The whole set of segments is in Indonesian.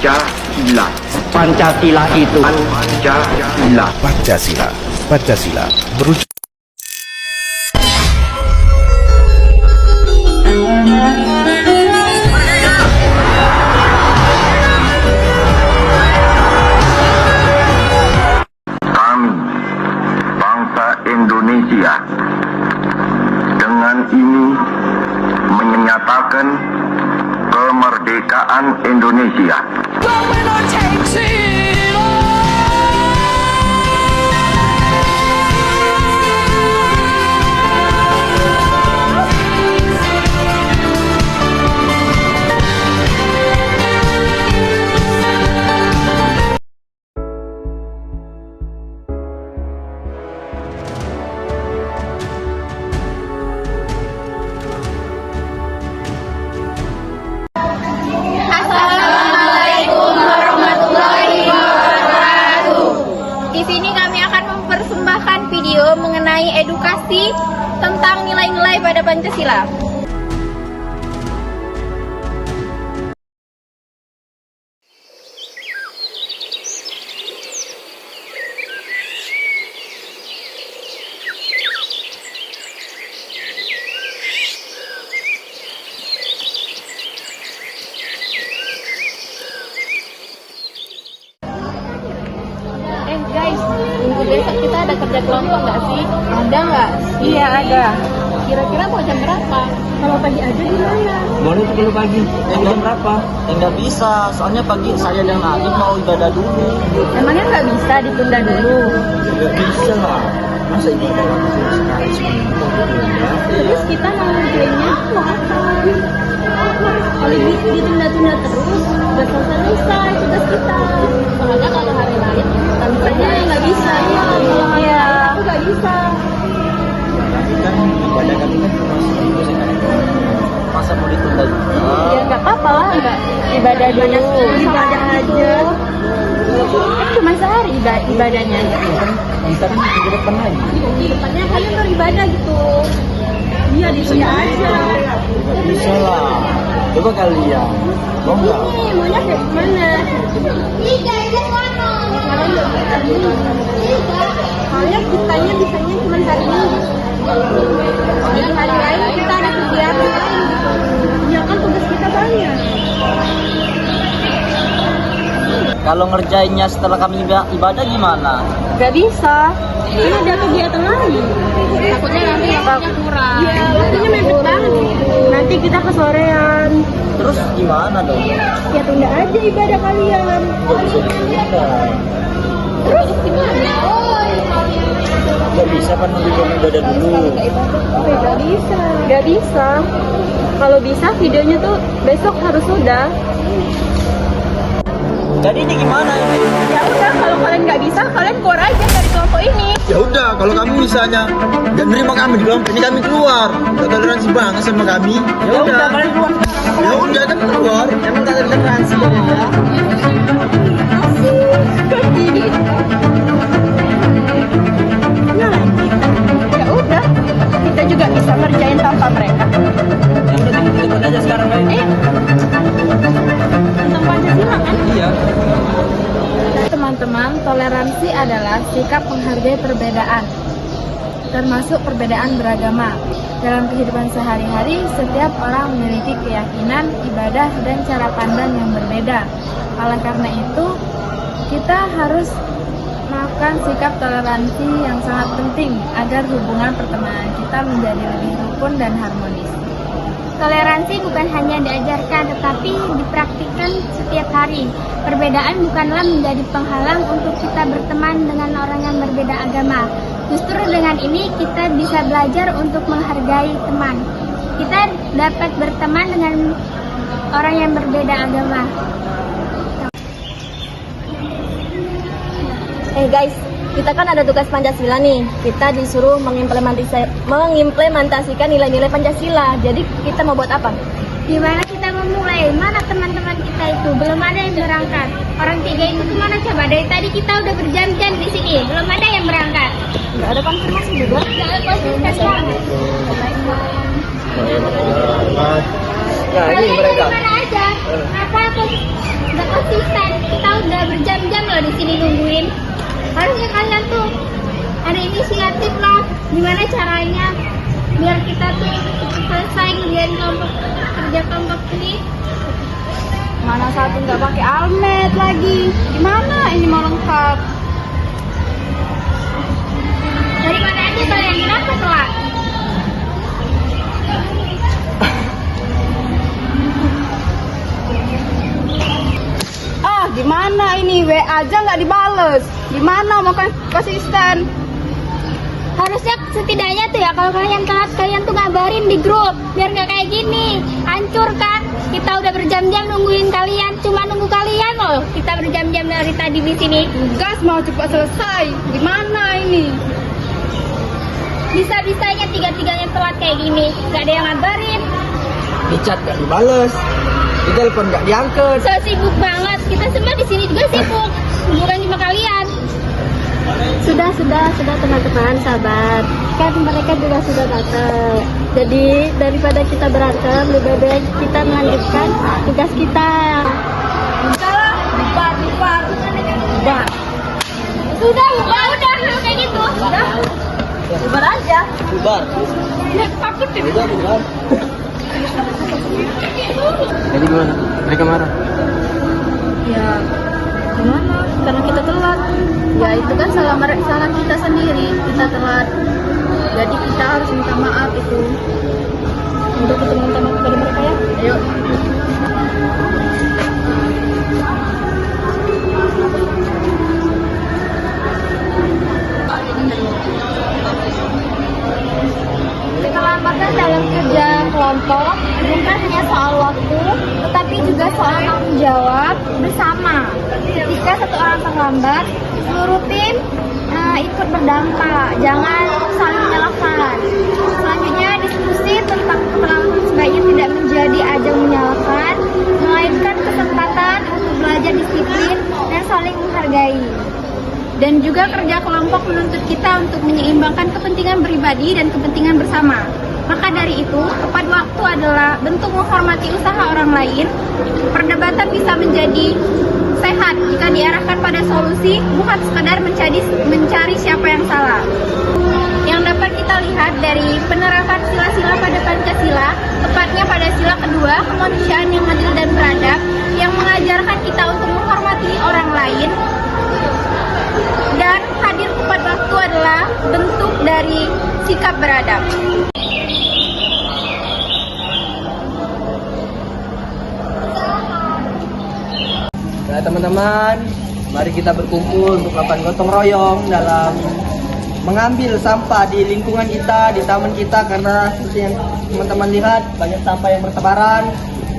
Pancasila. Pancasila itu Pancasila. Pancasila. Pancasila merujuk Kami, bangsa Indonesia, dengan ini menyatakan kemerdekaan Indonesia. Assalamualaikum warahmatullahi wabarakatuh. Di sini kami akan mempersembahkan video mengenai edukasi tentang nilai-nilai pada Pancasila. Guys, minggu besok kita ada kerja kelompok nggak sih? Ada nggak? Iya ada. Kira-kira mau jam berapa? Kalau pagi aja gimana? boleh tuh kalau pagi. Jam berapa? Nggak bisa, soalnya pagi saya dan Adit mau ibadah dulu. Emangnya nggak bisa ditunda dulu? Nggak bisa lah, masa ibadah sekali Terus kita mau ngerjainnya mau apa? Kalau gitu ditunda-tunda terus, nggak selesai tugas kita. Soalnya kalau hari lain, misalnya nggak bisa. Iya, aku nggak bisa. kan ibadah kami kan cuma seminggu sekali. Masa mau ditunda juga? Ya nggak apa-apa lah, nggak ibadah dulu. Ibadah aja. Kan cuma sehari ibadahnya. Kita kan minggu depan lagi. Depannya kalian beribadah gitu. Iya di sini aja. Nggak bisa lah. Coba kalian, mau nggak? Ini maunya kayak gimana? Soalnya kitanya bisanya cuma hari ini. Soalnya hari lain kita ada kegiatan. Ya kan tugas kita banyak. Kalau ngerjainnya setelah kami ibadah gimana? Gak bisa. Ini ada kegiatan lain. Takutnya nanti waktunya kurang. Iya, waktunya mepet banget. Nanti kita kesorean. Terus gimana dong? Ya tunda aja ibadah kalian. Nggak bisa ditunda. Terus gimana? Nggak bisa kan nunggu kami ibadah dulu. Gak bisa. Gak bisa. Kalau bisa videonya tuh besok harus sudah. Jadi ini gimana ini? Ya udah, kalau kalian nggak bisa, kalian keluar aja dari kelompok ini. Ya udah, kalau kamu misalnya nggak nerima kami di kelompok ini, kami keluar. Nggak toleransi banget sama kami. Ya udah, kalian keluar. ya udah kan keluar. Emang tak toleransi ya? Nah, ya udah, kita juga bisa ngerjain tanpa mereka. Ya udah ikut aja sekarang guys. Tentang Pancasila kan? Iya. Teman-teman, toleransi adalah sikap menghargai perbedaan, termasuk perbedaan beragama. Dalam kehidupan sehari-hari, setiap orang memiliki keyakinan, ibadah, dan cara pandang yang berbeda. Oleh karena itu, kita harus melakukan sikap toleransi yang sangat penting agar hubungan pertemanan kita menjadi lebih rukun dan harmonis. Toleransi bukan hanya diajarkan tetapi dipraktikkan setiap hari. Perbedaan bukanlah menjadi penghalang untuk kita berteman dengan orang yang berbeda agama. Justru dengan ini kita bisa belajar untuk menghargai teman. Kita dapat berteman dengan orang yang berbeda agama. Guys, kita kan ada tugas Pancasila nih. Kita disuruh mengimplementasikan nilai-nilai Pancasila. Jadi kita mau buat apa? Gimana kita memulai? Mana teman-teman kita itu? Belum ada yang berangkat. Orang tiga itu kemana coba? Dari tadi kita udah berjam-jam di sini. Belum ada yang berangkat. Nggak ada konfirmasi juga? Nggak ada konfirmasi. Nah ini mereka. Mana aja? Kenapa aku nggak konsisten? Kita udah berjam-jam loh di sini nungguin. Harusnya kalian tuh ada inisiatif lah. Gimana caranya biar kita tuh selesai ngerjain kerja kelompok ini? Mana satu nggak pakai almet lagi? Gimana ini mau lengkap? Dari mana aja kalian? Kenapa telat? Gimana ini WA aja nggak dibales? Gimana mau konsisten? Harusnya setidaknya tuh ya kalau kalian telat kalian tuh ngabarin di grup biar nggak kayak gini. Hancur kan? Kita udah berjam-jam nungguin kalian, cuma nunggu kalian loh. Kita berjam-jam dari tadi di sini. Tugas mau cepat selesai. Gimana ini? Bisa-bisanya tiga-tiganya telat kayak gini, nggak ada yang ngabarin. Di chat gak dibales, di telepon gak diangkat. So sibuk banget. Kita semua di sini juga sibuk. Bukan cuma kalian. Sudah teman-teman, sabar. Kan mereka juga sudah datang. Jadi daripada kita berantem, lebih baik kita melanjutkan tugas kita. Bubar. Sudah kayak gitu. Bubar aja. Bubar. Takut deh. Udah bubar. Jadi gimana? Mereka marah? Ya gimana? Karena kita telat. Ya itu kan salah kita sendiri. Kita telat. Jadi kita harus minta maaf itu. Untuk kita minta maaf kepada mereka ya. Ayo. Keterlambatan dalam kerja kelompok bukan hanya soal waktu, tetapi juga soal tanggung jawab bersama. Jika satu orang terlambat, seluruh tim ikut berdampak. Jangan saling menyalahkan. Selanjutnya diskusi tentang keterlambatan sebaiknya tidak menjadi ajang menyalahkan, melainkan kesempatan untuk belajar disiplin dan saling menghargai. Dan juga kerja kelompok menuntut kita untuk menyeimbangkan kepentingan pribadi dan kepentingan bersama. Maka dari itu, tepat waktu adalah bentuk menghormati usaha orang lain. Perdebatan bisa menjadi sehat jika diarahkan pada solusi, bukan sekadar mencari siapa yang salah. Yang dapat kita lihat dari penerapan sila-sila pada Pancasila, tepatnya pada sila kedua, kemanusiaan yang adil dan beradab, yang mengajarkan kita untuk menghormati orang lain. Dan hadir tepat waktu adalah bentuk dari sikap beradab. Nah teman-teman, mari kita berkumpul untuk melakukan gotong royong dalam mengambil sampah di lingkungan kita, di taman kita, karena seperti yang teman-teman lihat banyak sampah yang bertebaran.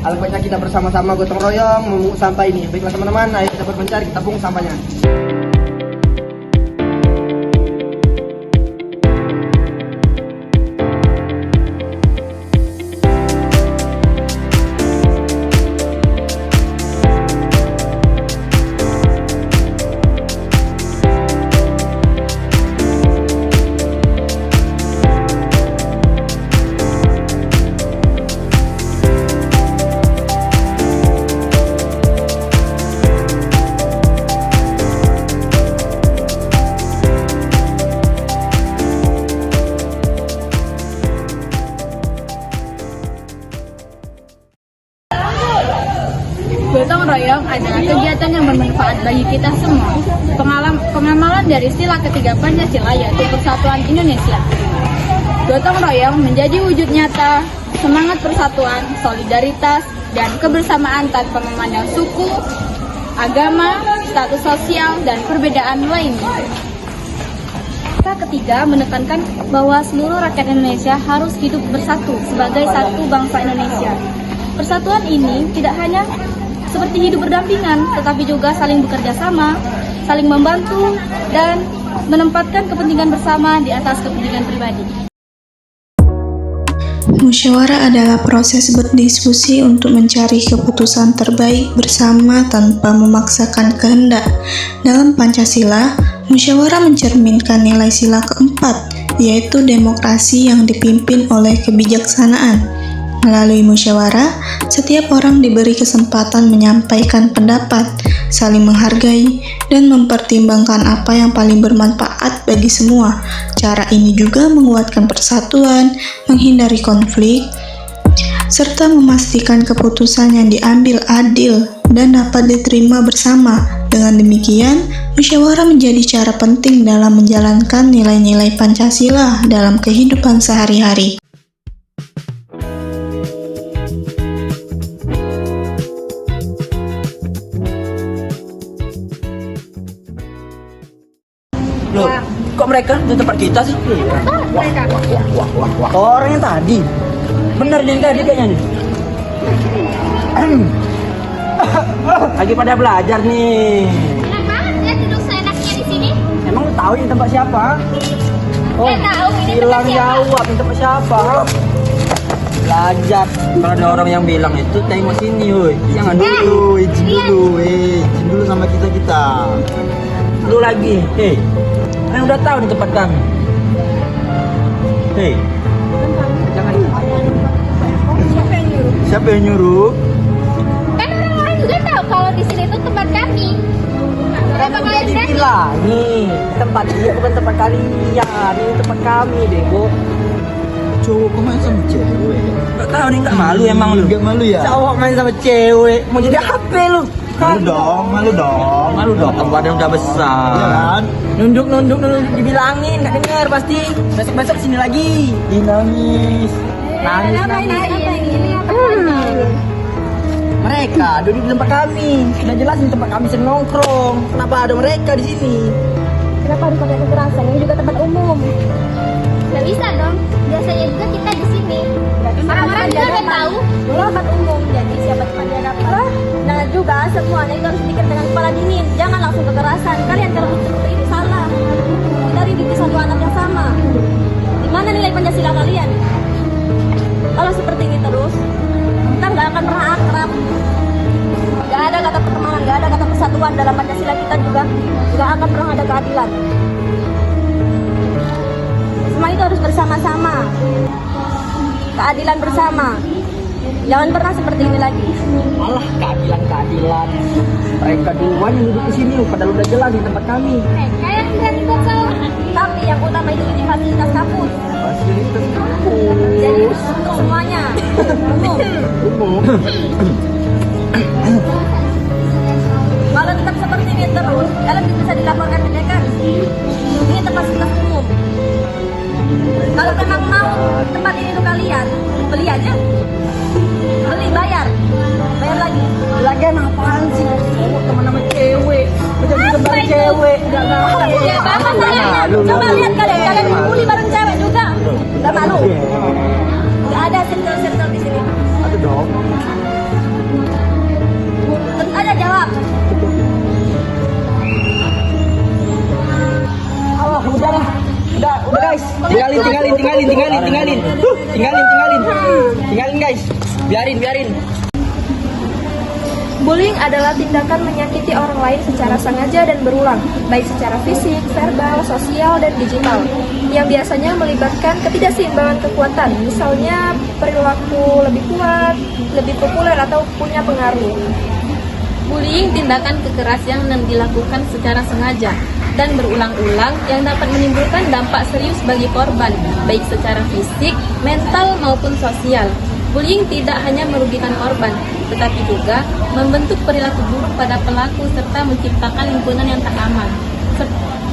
Alangkah kita bersama-sama gotong royong memungut sampah ini. Baiklah teman-teman, ayo kita mencari, kita pungut sampahnya. Gotong royong adalah kegiatan yang bermanfaat bagi kita semua. Pengamalan dari sila ketiga Pancasila yaitu Persatuan Indonesia. Gotong royong menjadi wujud nyata semangat persatuan, solidaritas, dan kebersamaan tanpa memandang suku, agama, status sosial, dan perbedaan lainnya. Ketiga, menekankan bahwa seluruh rakyat Indonesia harus hidup bersatu sebagai satu bangsa Indonesia. Persatuan ini tidak hanya seperti hidup berdampingan, tetapi juga saling bekerja sama, saling membantu, dan menempatkan kepentingan bersama di atas kepentingan pribadi. Musyawarah adalah proses berdiskusi untuk mencari keputusan terbaik bersama tanpa memaksakan kehendak. Dalam Pancasila, musyawarah mencerminkan nilai sila keempat, yaitu demokrasi yang dipimpin oleh kebijaksanaan. Melalui musyawarah, setiap orang diberi kesempatan menyampaikan pendapat, saling menghargai, dan mempertimbangkan apa yang paling bermanfaat bagi semua. Cara ini juga menguatkan persatuan, menghindari konflik, serta memastikan keputusan yang diambil adil dan dapat diterima bersama. Dengan demikian, musyawarah menjadi cara penting dalam menjalankan nilai-nilai Pancasila dalam kehidupan sehari-hari. Loh, kok mereka di tempat kita sih? Mereka. Orang yang tadi. Bener nih tadi kayaknya nih. Lagi pada belajar nih. Enak banget ya duduk seenaknya di sini. Emang lu tahu ini tempat siapa? Nggak tahu, ini tempat bilang siapa? jawab ini tempat siapa? Belajar. Kalau ada orang yang bilang itu tengok sini, woi. Jangan dulu, izin dulu, izin dulu sama kita. Lu lagi, hei. Kan udah tahu di tempat kami. Hei. Jangan. Siapa yang nyuruh? Kan orang-orang juga tahu kalau di sini itu tempat kami. Kenapa kalian berani? Bilang, nih tempat ini bukan tempat kalian, ini tempat kami, bego. Cowok kok main sama cewek? Gak tahu nih, gak malu emang lu? Gak malu ya? Cowok main sama cewek, mau jadi HP lu? Malu dong, malu dong. Malu dong, tempatnya udah besar. Iya kan? Nunduk, dibilangin, gak denger pasti. Besok sini lagi. Nangis. Mereka duduk di tempat kami. Sudah jelas di tempat kami sering nongkrong. Kenapa ada mereka di sini? Kenapa harus pakai kekerasan? Ini juga tempat umum. Gak bisa dong. Biasanya juga kita di sini. Orang-orang juga udah tahu. Tempat umum. Jadi siapa tempat dia dapat. Nah juga semuanya itu harus dipikir dengan kepala dingin. Jangan langsung kekerasan. Kalian kalau seperti ini salah. Kita dididik satu anak yang sama. Di mana nilai Pancasila kalian? Kalau seperti ini terus, kita nggak akan pernah akrab. Nggak ada kata pertemanan, nggak ada kata persatuan dalam Pancasila kita juga. Nggak akan pernah ada keadilan. Semua itu harus bersama-sama. Keadilan bersama. Jangan pernah seperti ini lagi. Alah, keadilan. Mereka duluan yang duduk di sini, padahal udah jelas di tempat kami. Kayak yang ikut salah. Tapi yang utama itu di fasilitas kampus. Fasilitas kampus. Jadi untuk semuanya. Umum. Kalau tetap seperti ini terus, kalian bisa dilaporkan ke dekan. Ini tempat fasilitas umum. Kalau memang mau tempat ini untuk kalian, beli aja. Beli, bayar lagi. Lagian apaan sih? Teman-teman cewek. Menjadi kembali cewek. Gak ngapain. Ya, apa kalian? Coba lihat kalian kumpuli bareng cewek juga. Gak malu. Gak ada circle-circle di sini. Ada dong. Terus aja jawab. Allah, udah lah. Udah guys. Tinggalin. Tinggalin guys. Biarin. Bullying adalah tindakan menyakiti orang lain secara sengaja dan berulang, baik secara fisik, verbal, sosial, dan digital, yang biasanya melibatkan ketidakseimbangan kekuatan, misalnya perilaku lebih kuat, lebih populer, atau punya pengaruh. Bullying tindakan kekerasan yang dilakukan secara sengaja dan berulang-ulang yang dapat menimbulkan dampak serius bagi korban, baik secara fisik, mental, maupun sosial. Bullying tidak hanya merugikan korban, tetapi juga membentuk perilaku buruk pada pelaku serta menciptakan lingkungan yang tak aman.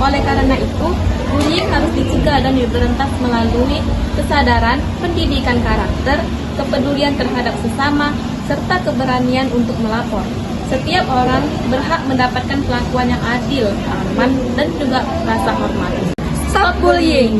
Oleh karena itu, bullying harus dicegah dan diberantas melalui kesadaran, pendidikan karakter, kepedulian terhadap sesama, serta keberanian untuk melapor. Setiap orang berhak mendapatkan perlakuan yang adil, aman, dan juga rasa hormat. Stop bullying!